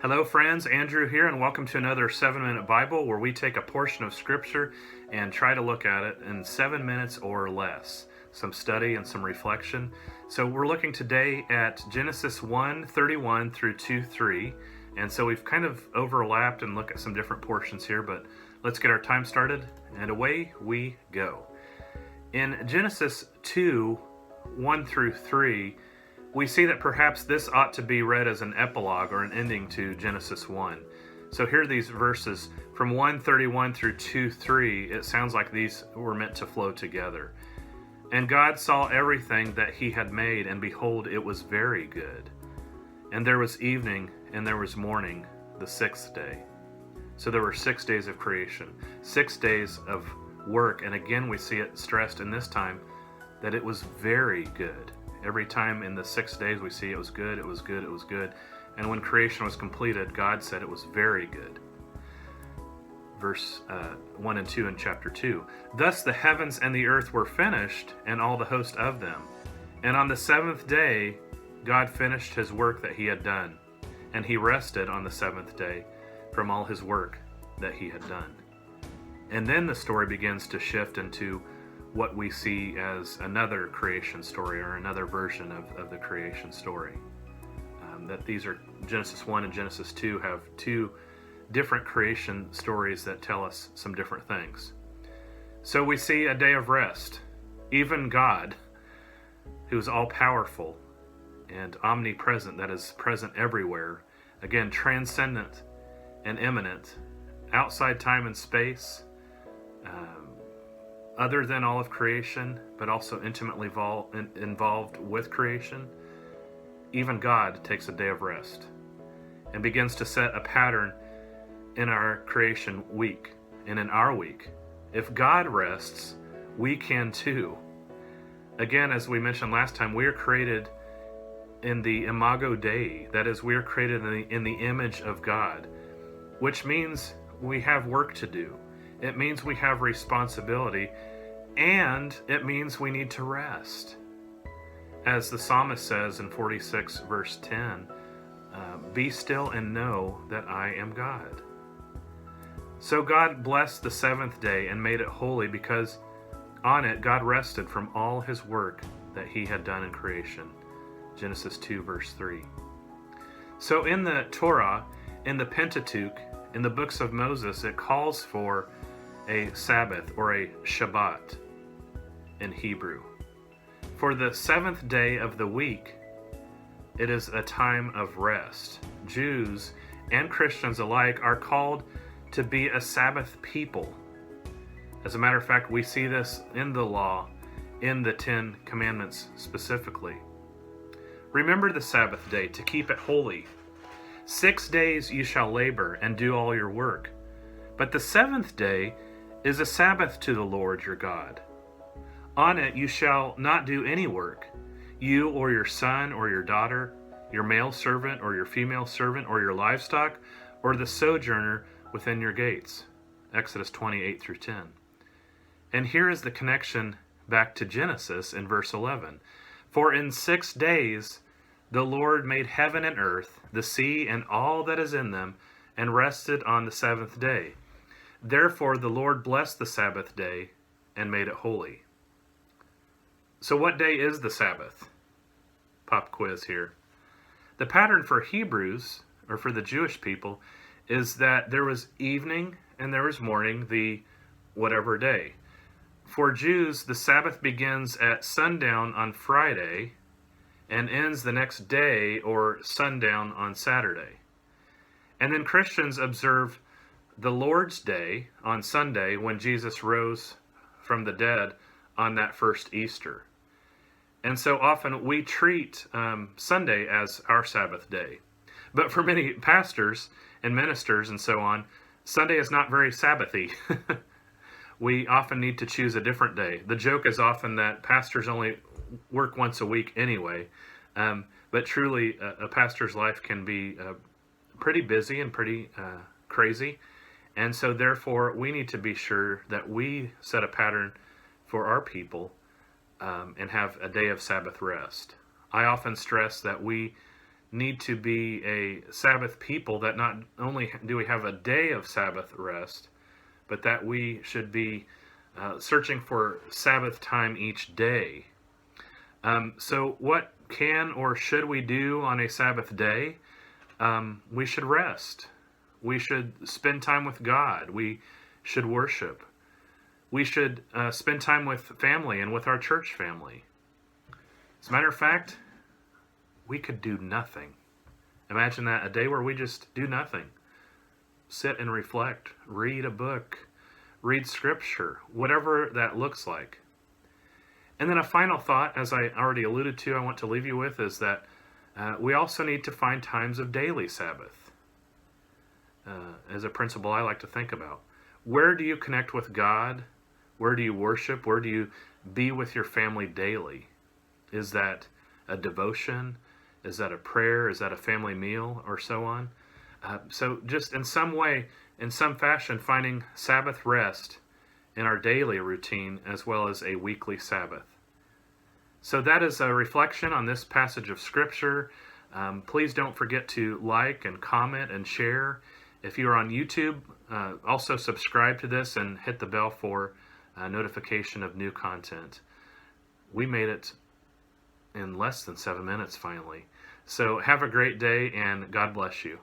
Hello, friends. Andrew here, and welcome to another 7-Minute Bible where we take a portion of Scripture and try to look at it in 7 minutes or less. Some study and some reflection. So we're looking today at Genesis 1:31 through 2:3. And so we've kind of overlapped and look at some different portions here, but let's get our time started, and away we go. In Genesis 2:1 through 3, we see that perhaps this ought to be read as an epilogue or an ending to Genesis 1. So here are these verses from 1:31 through 2:3. It sounds like these were meant to flow together. And God saw everything that he had made, and behold, it was very good. And there was evening, and there was morning, the sixth day. So there were 6 days of creation, 6 days of work. And again, we see it stressed in this time that it was very good. Every time in the 6 days we see it was good, it was good, it was good. And when creation was completed, God said it was very good. Verse 1 and 2 in chapter 2. Thus the heavens and the earth were finished, and all the host of them. And on the seventh day, God finished his work that he had done. And he rested on the seventh day from all his work that he had done. And then the story begins to shift into what we see as another creation story, or another version of the creation story. That these are Genesis 1 and Genesis 2 have two different creation stories that tell us some different things. So we see a day of rest. Even God, who is all-powerful and omnipresent, that is present everywhere, again, transcendent and immanent, outside time and space, other than all of creation, but also intimately involved with creation. Even God takes a day of rest and begins to set a pattern in our creation week and in our week. If God rests, we can too. Again, as we mentioned last time, we are created in the imago Dei. That is, we are created in the image of God, which means we have work to do. It means we have responsibility, and it means we need to rest. As the psalmist says in 46 verse 10, be still and know that I am God. So God blessed the seventh day and made it holy, because on it God rested from all his work that he had done in creation. Genesis 2 verse 3. So in the Torah, in the Pentateuch, in the books of Moses, it calls for a Sabbath or a Shabbat in Hebrew. For the seventh day of the week, it is a time of rest. Jews and Christians alike are called to be a Sabbath people. As a matter of fact, we see this in the law, in the 10 Commandments specifically. Remember the Sabbath day to keep it holy. 6 days you shall labor and do all your work, but the seventh day is a Sabbath to the Lord your God. On it you shall not do any work, you or your son or your daughter, your male servant or your female servant, or your livestock, or the sojourner within your gates. Exodus 28 through 10. And here is the connection back to Genesis in verse 11. For in 6 days the Lord made heaven and earth, the sea and all that is in them, and rested on the seventh day. Therefore the Lord blessed the Sabbath day and made it holy. So what day is the Sabbath? Pop quiz here. The pattern for Hebrews, or for the Jewish people, is that there was evening and there was morning, the whatever day. For Jews, the Sabbath begins at sundown on Friday and ends the next day, or sundown, on Saturday. And then Christians observe the Lord's Day on Sunday, when Jesus rose from the dead on that first Easter. And so often we treat Sunday as our Sabbath day. But for many pastors and ministers and so on, Sunday is not very Sabbathy. We often need to choose a different day. The joke is often that pastors only work once a week anyway. But truly, a pastor's life can be pretty busy and pretty crazy. And so therefore, we need to be sure that we set a pattern for our people and have a day of Sabbath rest. I often stress that we need to be a Sabbath people, that not only do we have a day of Sabbath rest, but that we should be searching for Sabbath time each day. So what can or should we do on a Sabbath day? We should rest. We should spend time with God. We should worship. We should spend time with family and with our church family. As a matter of fact, we could do nothing. Imagine that, a day where we just do nothing. Sit and reflect, read a book, read scripture, whatever that looks like. And then a final thought, as I already alluded to, I want to leave you with, is that we also need to find times of daily Sabbath. As a principle I like to think about. Where do you connect with God? Where do you worship? Where do you be with your family daily? Is that a devotion? Is that a prayer? Is that a family meal? Or so on? So just in some way, in some fashion, finding Sabbath rest in our daily routine as well as a weekly Sabbath. So that is a reflection on this passage of Scripture. Please don't forget to like and comment and share. If you are on YouTube, also subscribe to this and hit the bell for notification of new content. We made it in less than 7 minutes finally. So have a great day and God bless you.